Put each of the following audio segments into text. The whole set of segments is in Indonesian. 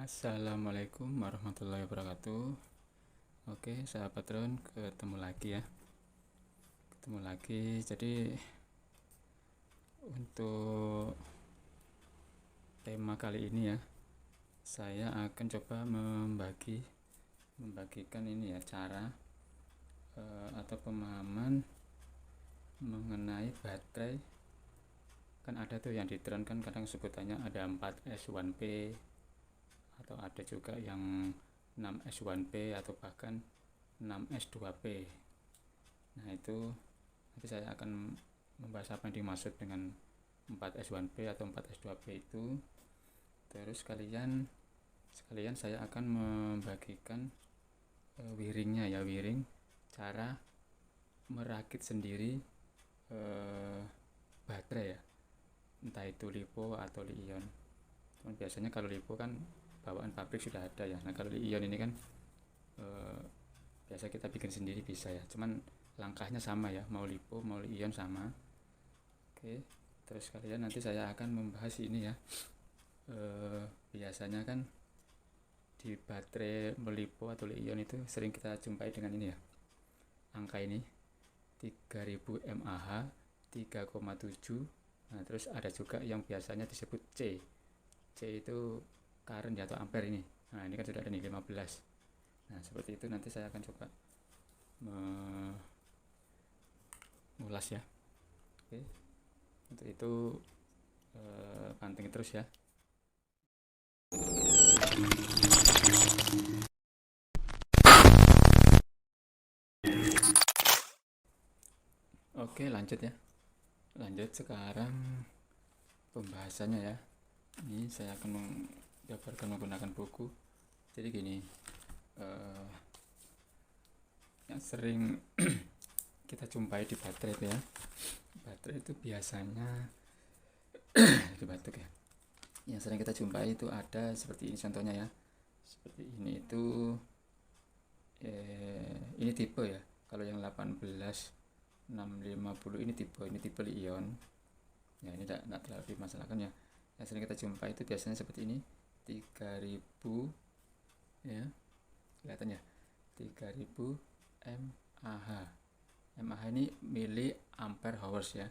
Assalamualaikum warahmatullahi wabarakatuh. Oke, sahabat drone, ketemu lagi ya. Ketemu lagi. Jadi untuk tema kali ini ya, saya akan coba membagikan ini ya, cara atau pemahaman mengenai baterai. Kan ada tuh yang di drone kan kadang sebutannya ada 4S1P atau ada juga yang 6S1P atau bahkan 6S2P. Nah, itu nanti saya akan membahas apa yang dimaksud dengan 4S1P atau 4S2P itu. Terus sekalian saya akan membagikan wiringnya ya, wiring cara merakit sendiri baterai ya, entah itu lipo atau li-ion. Cuman biasanya kalau lipo kan bawaan pabrik sudah ada ya. Nah, kalau li-ion ini kan biasa kita bikin sendiri bisa ya, cuman langkahnya sama ya, mau lipo mau li-ion sama. Oke, terus kalian nanti saya akan membahas ini ya. Biasanya kan di baterai melipo atau li-ion itu sering kita jumpai dengan ini ya, angka ini 3000 mAh 3,7. Nah, terus ada juga yang biasanya disebut C itu current atau ampere ini. Nah, ini kan sudah ada nih 15. Nah, seperti itu nanti saya akan coba mengulas ya. Oke, untuk itu pantengin terus ya. Oke, lanjut ya. Lanjut sekarang pembahasannya ya. Ini saya akan menjabarkan menggunakan buku. Jadi gini, yang sering kita jumpai di baterai itu ya, baterai itu biasanya itu batuk ya, yang sering kita jumpai itu ada seperti ini contohnya ya, seperti ini itu ini tipe ya. Kalau yang 18650 ini tipe li-ion ya, ini tidak terlalu dimasalahkan ya. Yang sering kita jumpai itu biasanya seperti ini, 3000 ya, kelihatan ya, 3000 mAh. mAh ini mili ampere hours ya,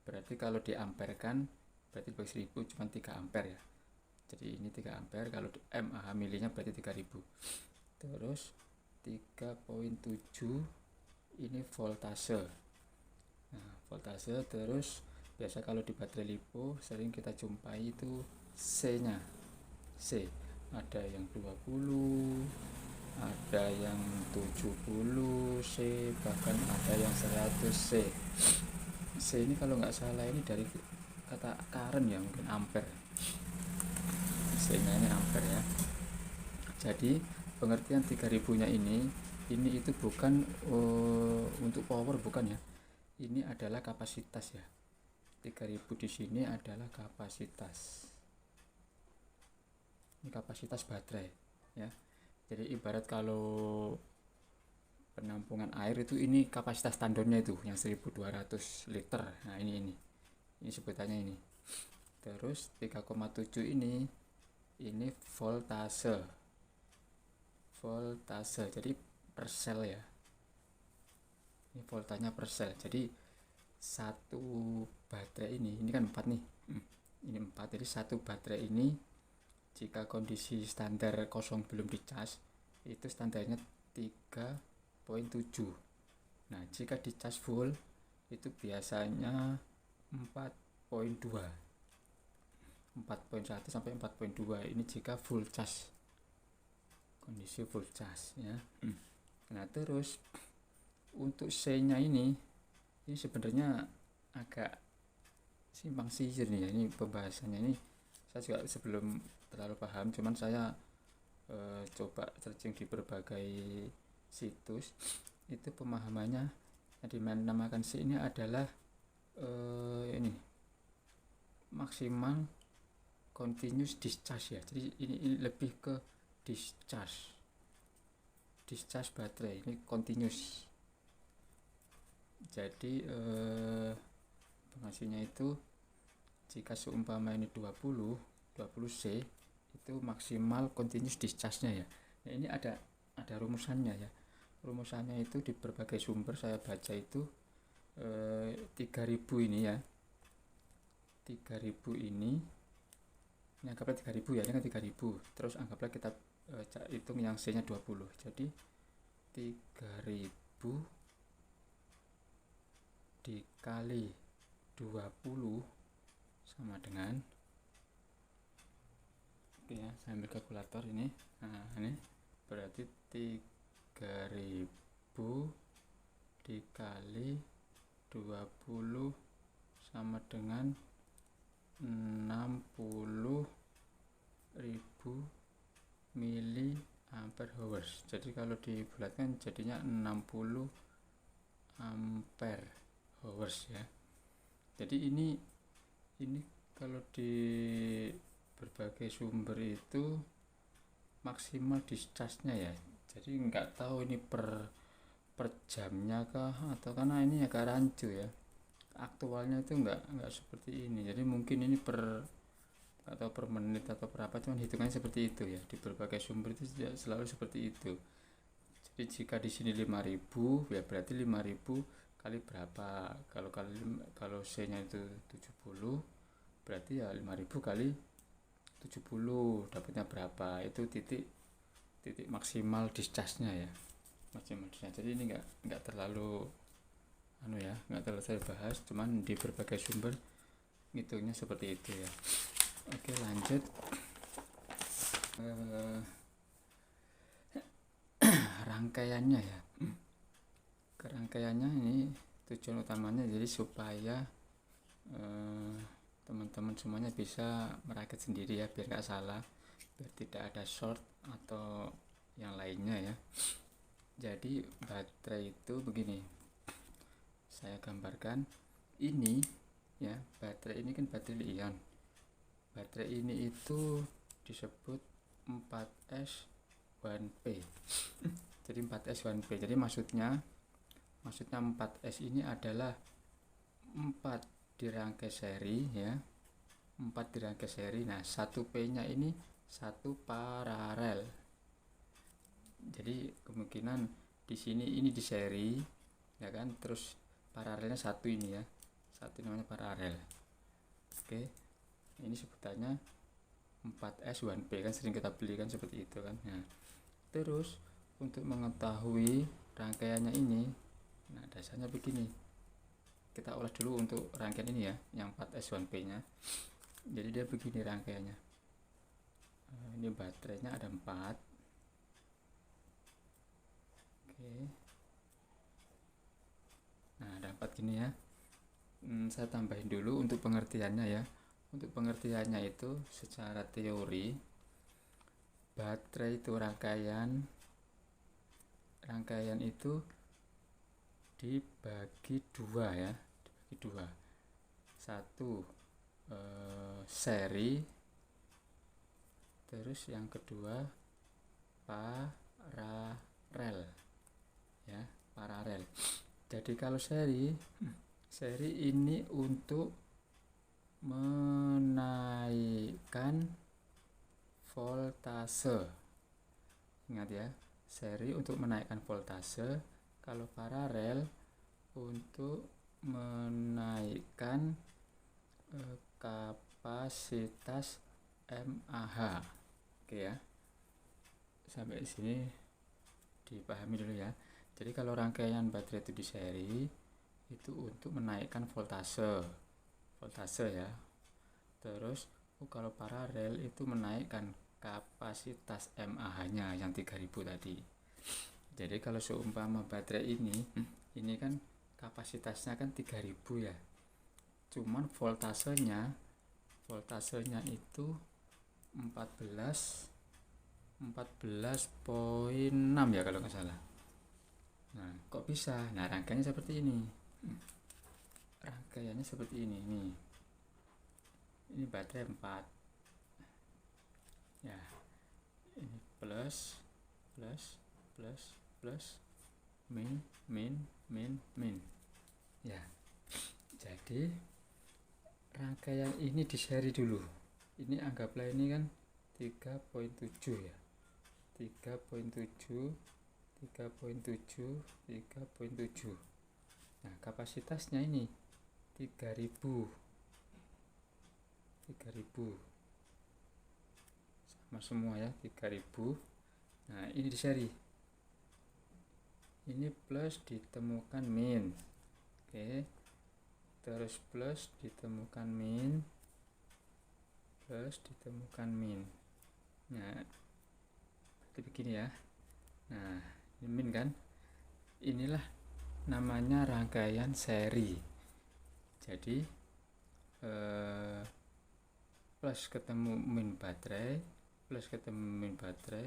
berarti kalau diamperkan berarti bagi 1000 cuma 3 ampere ya. Jadi ini 3 ampere, kalau mAh milinya berarti 3000. Terus 3,7 ini voltase. Nah, voltase. Terus biasa kalau di baterai lipo sering kita jumpai itu C nya, C ada yang 20, ada yang 70 C, bahkan ada yang 100 C. C ini kalau nggak salah ini dari kata current ya, mungkin ampere. C nya ini ampere ya. Jadi pengertian 3000 nya ini itu bukan untuk power, bukan ya, ini adalah kapasitas ya. 3000 di sini adalah kapasitas, ini kapasitas baterai ya. Jadi ibarat kalau penampungan air itu, ini kapasitas standarnya itu yang 1200 liter. Nah, ini sebutannya ini. Terus 3,7 ini voltase, jadi per sel ya, ini voltanya per sel. Jadi satu baterai ini kan 4 nih, ini 4, jadi satu baterai ini jika kondisi standar kosong belum dicas itu standarnya 3,7. Nah, jika dicas full itu biasanya 4,2, 4,1 sampai 4,2. ini jika full cas, kondisi full cas ya. Nah, terus untuk C nya ini sebenarnya agak simpang siur nih ya, ini pembahasannya. Ini saya juga sebelum terlalu paham, cuman saya coba searching di berbagai situs, itu pemahamannya yang dinamakan C ini adalah ini maksimal continuous discharge ya. Jadi ini lebih ke discharge baterai, ini continuous. Jadi pengasihnya itu jika seumpama ini 20 C itu maksimal continuous discharge-nya ya. Nah, ini ada rumusannya ya. Rumusannya itu di berbagai sumber saya baca itu 3000 ini ya. 3000 ini anggaplah 3000 ya, ini kan 3000. Terus anggaplah kita hitung yang C-nya 20. Jadi 3000 dikali 20 sama dengan, oke ya, saya ambil kalkulator ini. Nah, ini berarti 3000 dikali 20 sama dengan 60.000 mili ampere hours. Jadi kalau dibulatkan jadinya 60 ampere hours ya. Jadi ini kalau di berbagai sumber itu maksimal discharge-nya ya. Jadi nggak tahu ini per jamnya kah, atau karena ini agak rancu ya. Aktualnya itu nggak seperti ini. Jadi mungkin ini per menit atau per apa, cuman hitungannya seperti itu ya. Di berbagai sumber itu selalu seperti itu. Jadi jika di sini 5000 ya berarti 5000 kali berapa. Kalau C-nya itu 70, berarti ya 5000 kali 70 dapatnya berapa. Itu titik maksimal discharge-nya ya. Maksimal discharge. Jadi ini enggak terlalu nggak terlalu saya bahas, cuman di berbagai sumber ngitungnya seperti itu ya. Oke, lanjut. Rangkaiannya ya. Kerangkaiannya ini tujuan utamanya jadi supaya teman-teman semuanya bisa merakit sendiri ya, biar nggak salah, biar tidak ada short atau yang lainnya ya. Jadi baterai itu begini, saya gambarkan ini ya. Baterai ini kan baterai ion. Baterai ini itu disebut 4S 1P. Jadi 4S 1P. Jadi maksudnya 4S ini adalah 4 dirangkai seri ya. 4 dirangkai seri. Nah, 1P-nya ini 1 paralel. Jadi kemungkinan di sini ini di seri ya kan, terus paralelnya 1 ini ya. 1 namanya paralel. Oke. Ini sebutannya 4S 1P kan, sering kita beli kan seperti itu kan. Nah, terus untuk mengetahui rangkaiannya ini, nah dasarnya begini. Kita ulas dulu untuk rangkaian ini ya, yang 4S 1P-nya. Jadi dia begini rangkaiannya. Ini baterainya ada 4. Oke. Nah, ada 4 gini ya. Saya tambahin dulu untuk pengertiannya ya. Untuk pengertiannya itu secara teori, baterai itu rangkaian itu dibagi 2 ya, dibagi 2. 1 seri, terus yang kedua paralel ya, paralel. Jadi kalau seri ini untuk menaikkan voltase. Ingat ya, seri untuk menaikkan voltase. Kalau paralel untuk menaikkan kapasitas mAh. Oke ya, sampai di sini dipahami dulu ya. Jadi kalau rangkaian baterai itu di seri itu untuk menaikkan voltase ya. Terus kalau paralel itu menaikkan kapasitas mAh-nya yang 3000 tadi. Jadi kalau seumpama baterai ini kan kapasitasnya kan 3000 ya. Cuman voltasenya itu 14,6 ya kalau nggak salah. Nah, kok bisa? Nah, rangkaiannya seperti ini. Rangkaiannya seperti ini nih. Ini baterai 4. Ya. Ini plus min. Ya. Jadi rangkaian ini di seri dulu. Ini anggaplah ini kan 3.7 ya, 3.7, 3.7, 3.7. Nah, kapasitasnya ini 3000 sama semua ya, 3000. Nah, ini di seri ini plus ditemukan min, oke, terus plus ditemukan min, plus ditemukan min. Nah, seperti begini ya. Nah, ini min kan, inilah namanya rangkaian seri. Jadi plus ketemu min baterai, plus ketemu min baterai,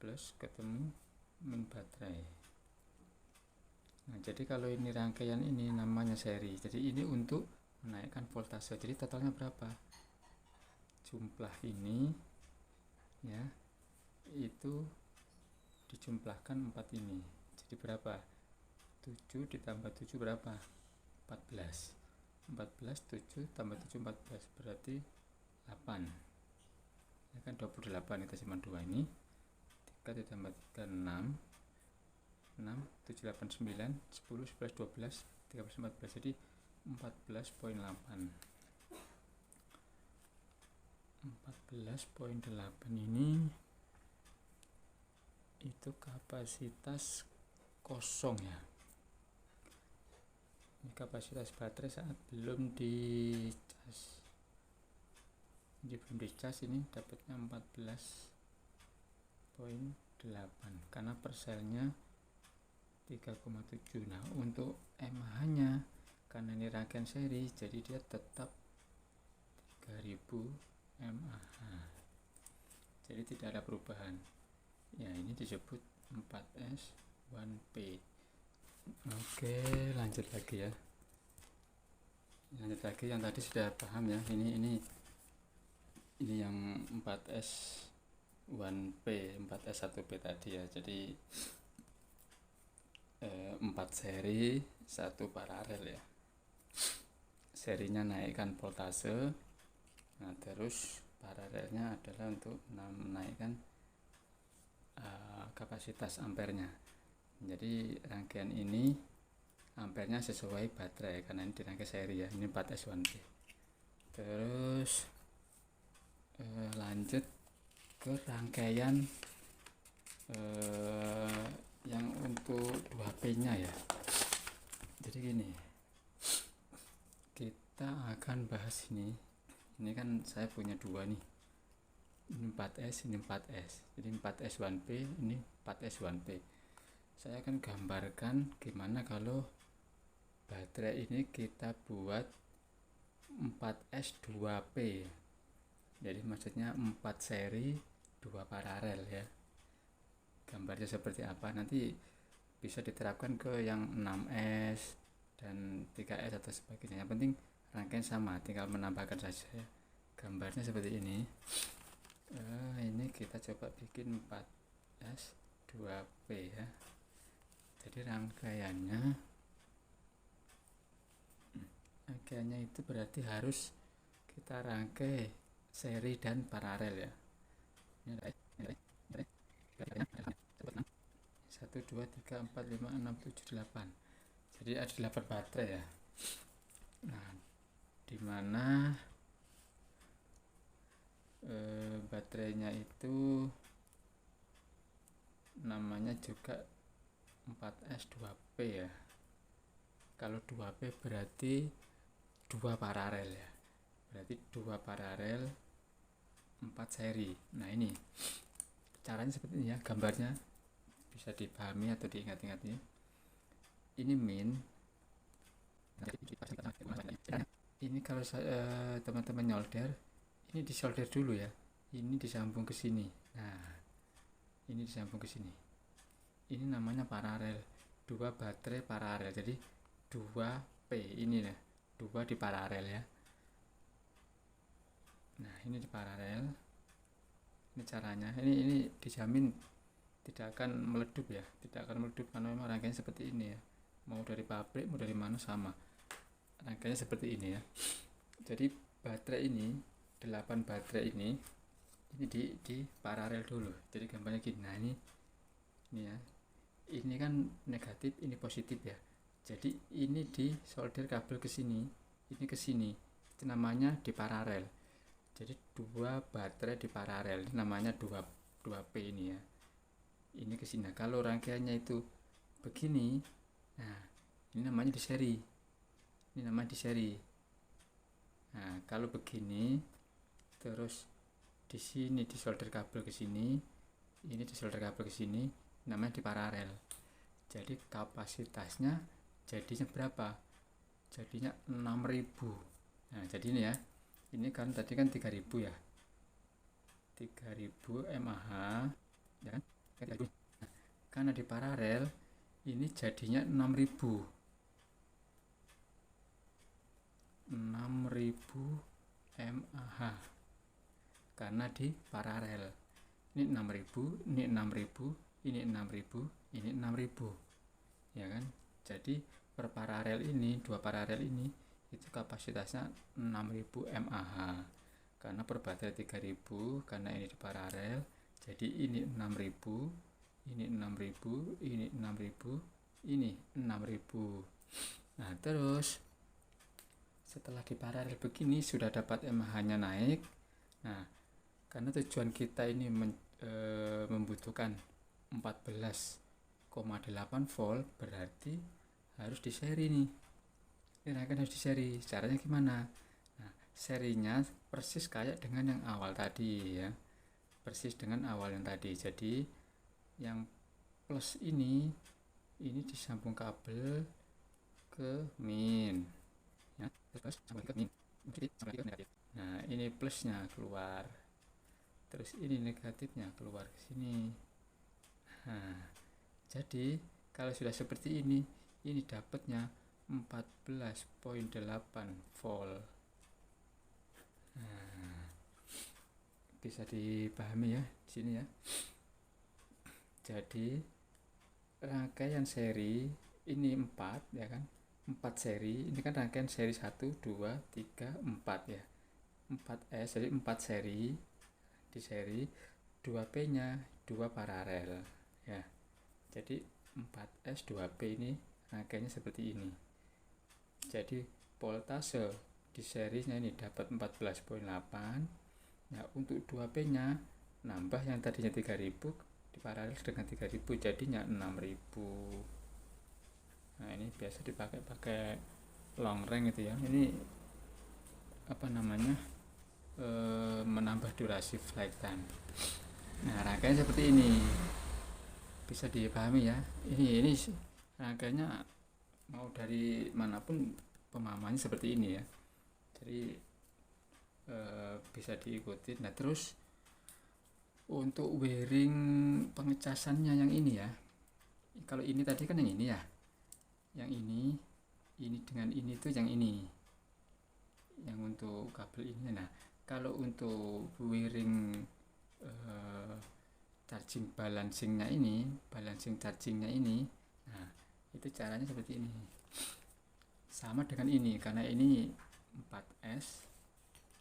plus ketemu min baterai. Nah, jadi kalau ini rangkaian ini namanya seri. Jadi ini untuk menaikkan voltase. Jadi totalnya berapa? Jumlah ini ya, itu dijumlahkan 4 ini. Jadi berapa? 7 ditambah 7 berapa? 14. 7 tambah 7 14 berarti 8. Ya kan 28, kita simpan 2 ini. 3 ditambah 3 6. 6 7 8 9 10 11 12 13 14, jadi 14.8. 14.8 ini itu kapasitas kosong ya. Ini kapasitas baterai saat belum dicas. Jadi belum dicas ini dapatnya 14.8 karena perselnya 3,7. Nah, untuk mAh nya karena ini rangkaian seri, jadi dia tetap 3000 mAh. Jadi tidak ada perubahan. Ya, ini disebut 4S 1P. Oke, lanjut lagi ya. Lanjut lagi, yang tadi sudah paham ya. Ini yang 4S 1P, 4S 1P tadi ya. Jadi 4 seri, 1 paralel ya. Serinya naikkan voltase. Nah, terus paralelnya adalah untuk menaikkan kapasitas ampernya. Jadi rangkaian ini ampernya sesuai baterai karena ini dirangkai seri ya. Ini 4S1P. Terus lanjut ke rangkaian yang untuk 2P nya ya. Jadi gini, kita akan bahas ini kan saya punya 2 nih, ini 4S, ini 4S. Jadi 4S 1P, ini 4S 1P. Saya akan gambarkan gimana kalau baterai ini kita buat 4S 2P. Jadi maksudnya 4 seri 2 paralel ya. Gambarnya seperti apa nanti bisa diterapkan ke yang 6S dan 3S atau sebagainya. Yang penting rangkaian sama, tinggal menambahkan saja ya. Gambarnya seperti ini. Ini kita coba bikin 4S 2P ya. Jadi rangkaiannya itu berarti harus kita rangkai seri dan paralel ya. Ini 1 2 3 4 5 6 7 8. Jadi ada 8 baterai ya. Nah, dimana baterainya itu namanya juga 4S 2P ya. Kalau 2P berarti 2 paralel ya. Berarti 2 paralel 4 seri. Nah, ini caranya seperti ini ya, gambarnya bisa dipahami atau diingat-ingat ya. Ini min. Ini kalau teman-teman nyolder, ini disolder dulu ya. Ini disambung ke sini. Nah, ini disambung ke sini. Ini namanya paralel. 2 baterai paralel. Jadi 2P ini ya. 2 di paralel ya. Nah, ini di paralel. Ini caranya. Ini dijamin tidak akan meledup ya. Tidak akan meledup karena memang rangkaiannya seperti ini ya. Mau dari pabrik, mau dari mana sama. Rangkaiannya seperti ini ya. Jadi baterai ini 8 baterai ini di paralel dulu. Jadi gambarnya gini. Nah ini ya, ini kan negatif, ini positif ya. Jadi ini di solder kabel ke sini, ini ke sini, itu namanya di paralel. Jadi dua baterai di paralel, namanya 2P ini ya. Ini ke sini. Nah, kalau rangkaiannya itu begini, nah ini namanya di seri. Ini namanya di seri. Nah, kalau begini, terus di sini di solder kabel ke sini, ini di solder kabel ke sini, namanya di paralel. Jadi kapasitasnya jadinya berapa? Jadinya 6000. Nah, jadi ini ya. Ini kan tadi kan 3000 ya. 3000 mAh ya kan? Nah, karena di paralel ini jadinya 6000 mAh karena di paralel. Ini 6000, ini 6000, ini 6000, ini 6000 ya kan. Jadi per paralel ini, dua paralel ini itu kapasitasnya 6000 mAh karena per baterai 3000, karena ini di paralel. Jadi ini 6000, ini 6000, ini 6000, ini 6000. Nah, terus setelah di paralel begini sudah dapat mAh-nya naik. Nah, karena tujuan kita ini membutuhkan 14,8 volt, berarti harus di seri nih. Ini kan harus di seri. Caranya gimana? Nah, serinya persis kayak dengan yang awal tadi ya. Persis dengan awal yang tadi. Jadi yang plus ini disambung kabel ke min ya, terus sambung ke min. Nah, ini plusnya keluar, terus ini negatifnya keluar ke sini. Nah, jadi kalau sudah seperti ini dapatnya 14,8 volt. Nah, bisa dipahami ya di sini ya. Jadi rangkaian seri ini 4 ya kan, 4 seri. Ini kan rangkaian seri 1, 2, 3, 4 ya, 4S. Jadi 4 seri, di seri 2P nya 2 paralel ya. Jadi 4S 2P ini rangkaiannya seperti ini. Jadi voltase di serinya ini dapat 14,8. Nah, untuk 2P nya nambah yang tadinya 3000 di paralel dengan 3000 jadinya 6000. Nah, ini biasa dipakai long range itu ya. Ini apa namanya, menambah durasi flight time. Nah, rangkaian seperti ini bisa dipahami ya. Ini rangkaiannya mau dari manapun pemahamannya seperti ini ya. Jadi bisa diikuti. Nah, terus untuk wiring pengecasannya yang ini ya. Kalau ini tadi kan yang ini ya. Yang ini dengan ini tuh yang ini. Yang untuk kabel ini. Nah, kalau untuk wiring charging balancingnya ini, balancing chargingnya ini, nah itu caranya seperti ini. Sama dengan ini, karena ini 4S,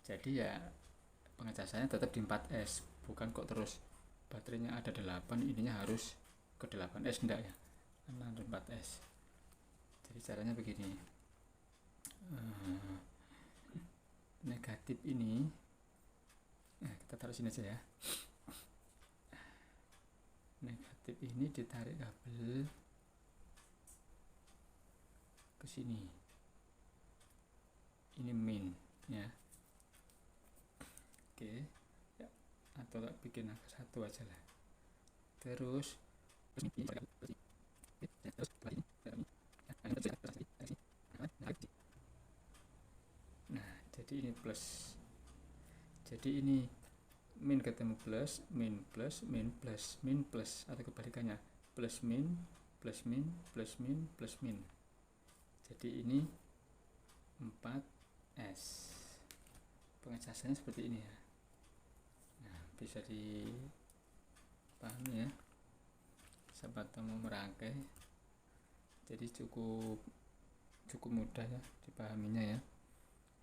jadi ya pengecasannya tetap di 4S, bukan kok terus baterainya ada 8, ininya harus ke 8S, enggak ya, karena ada 4S. Jadi caranya begini. Negatif ini, nah kita taruh sini aja ya. Negatif ini ditarik kabel ke sini. Ini min ya. Oke. Ya, atau bikin angka 1 aja lah. Terus nah, jadi ini plus. Jadi ini min ketemu plus, min plus, min plus, min plus, atau kebalikannya, plus min, plus min, plus min, plus min. Jadi ini 4S. Pengecasannya seperti ini ya. Nah, bisa dipahami ya, sahabat mau merangkai. Jadi cukup mudah ya dipahaminya ya.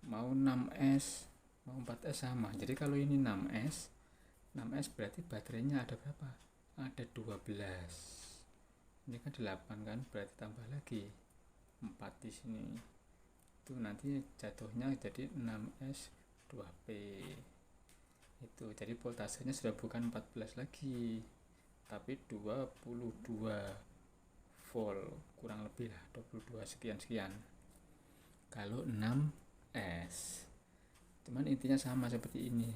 Mau 6S mau 4S sama. Jadi kalau ini 6S berarti baterainya ada berapa? Ada 12. Ini kan 8 kan, berarti tambah lagi 4 di sini. Itu nanti jatuhnya jadi 6S 2P. Itu jadi voltasenya sudah bukan 14 lagi, tapi 22 volt, kurang lebih lah 22 sekian kalau 6S. Cuman intinya sama seperti ini.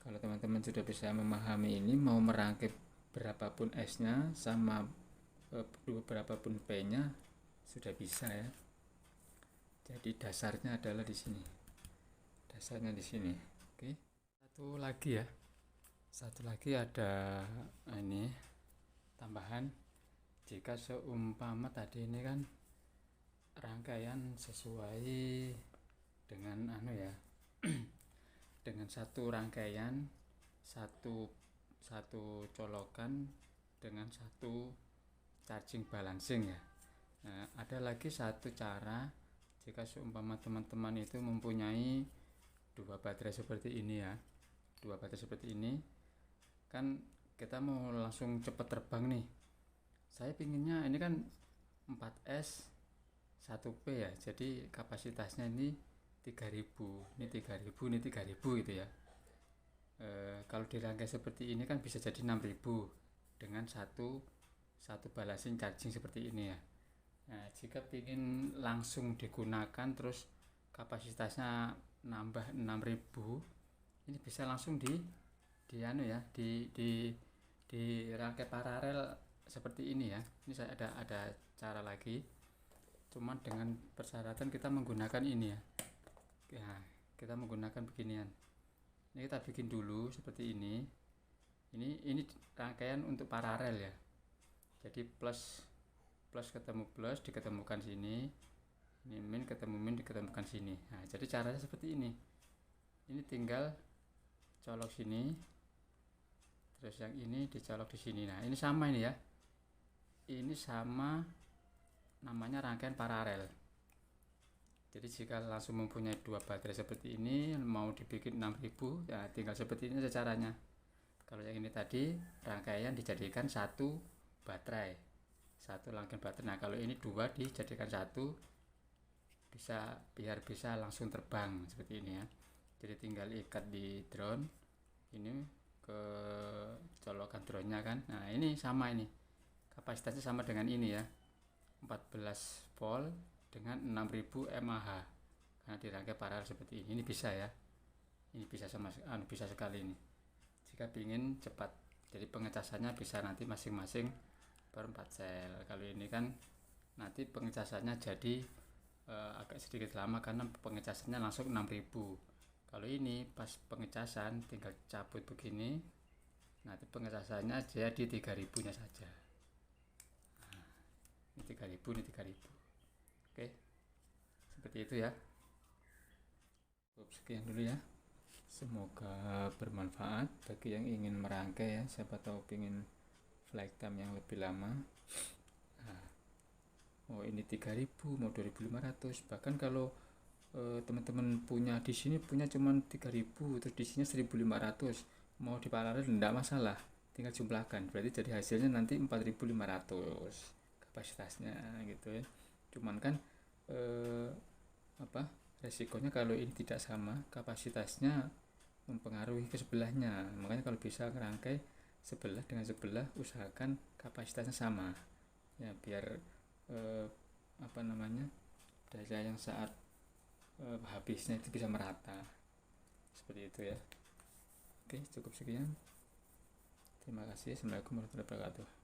Kalau teman-teman sudah bisa memahami ini, mau merangkap berapapun S-nya sama berapapun P-nya sudah bisa ya. Jadi dasarnya adalah di sini. Dasarnya di sini. Oke. Satu lagi ada ini tambahan. Jika seumpama tadi ini kan rangkaian sesuai dengan dengan satu rangkaian, satu colokan dengan satu charging balancing ya. Nah, ada lagi satu cara jika seumpama teman-teman itu mempunyai dua baterai seperti ini ya. Dua baterai seperti ini kan kita mau langsung cepat terbang nih. Saya pinginnya ini kan 4S 1P ya, jadi kapasitasnya ini 3000, ini 3000, ini 3000 gitu ya. Kalau dirangkai seperti ini kan bisa jadi 6000 dengan satu balancing charging seperti ini ya. Nah, jika ingin langsung digunakan terus kapasitasnya nambah 6000, ini bisa langsung di rangkai paralel seperti ini ya. Ini saya ada cara lagi, cuman dengan persyaratan kita menggunakan ini ya. Kita menggunakan beginian. Ini kita bikin dulu seperti ini. Ini rangkaian untuk paralel ya. Jadi plus ketemu plus diketemukan sini, ini min ketemu min diketemukan sini. Nah, jadi caranya seperti ini. Ini tinggal colok sini, terus yang ini dicolok di sini. Nah, ini sama ini ya. Ini sama, namanya rangkaian paralel. Jadi jika langsung mempunyai dua baterai seperti ini, mau dibikin 6000 ya tinggal seperti ini saja caranya. Kalau yang ini tadi rangkaian dijadikan satu baterai, satu rangkaian baterai. Nah, kalau ini dua dijadikan satu, biar bisa langsung terbang seperti ini ya. Jadi tinggal ikat di drone ini ke colokan drone-nya kan. Nah, ini sama, ini kapasitasnya sama dengan ini ya, 14 volt dengan 6000 mAh karena dirangkai paralel seperti ini. Ini bisa ya, ini bisa bisa sekali ini jika ingin cepat. Jadi pengecasannya bisa nanti masing-masing per 4 sel. Kalau ini kan nanti pengecasannya jadi agak sedikit lama karena pengecasannya langsung 6000. Kalau ini pas pengecasan tinggal cabut begini, nanti pengecasannya jadi 3000 nya saja. Nah, ini 3000, ini 3000. Oke, seperti itu ya. Sekian dulu ya. Semoga bermanfaat bagi yang ingin merangkai ya. Siapa tahu ingin flight time yang lebih lama. Nah, ini 3000 mau 2500. Bahkan kalau teman-teman punya di sini cuma 3000, terus di sini 1500, mau di paralel tidak masalah, tinggal jumlahkan, berarti jadi hasilnya nanti 4500 kapasitasnya gitu ya. Cuman kan resikonya kalau ini tidak sama kapasitasnya mempengaruhi ke sebelahnya. Makanya kalau bisa ngerangkai sebelah dengan sebelah usahakan kapasitasnya sama ya, biar daya yang saat habisnya itu bisa merata seperti itu ya. Oke, cukup sekian, terima kasih. Assalamualaikum warahmatullahi wabarakatuh.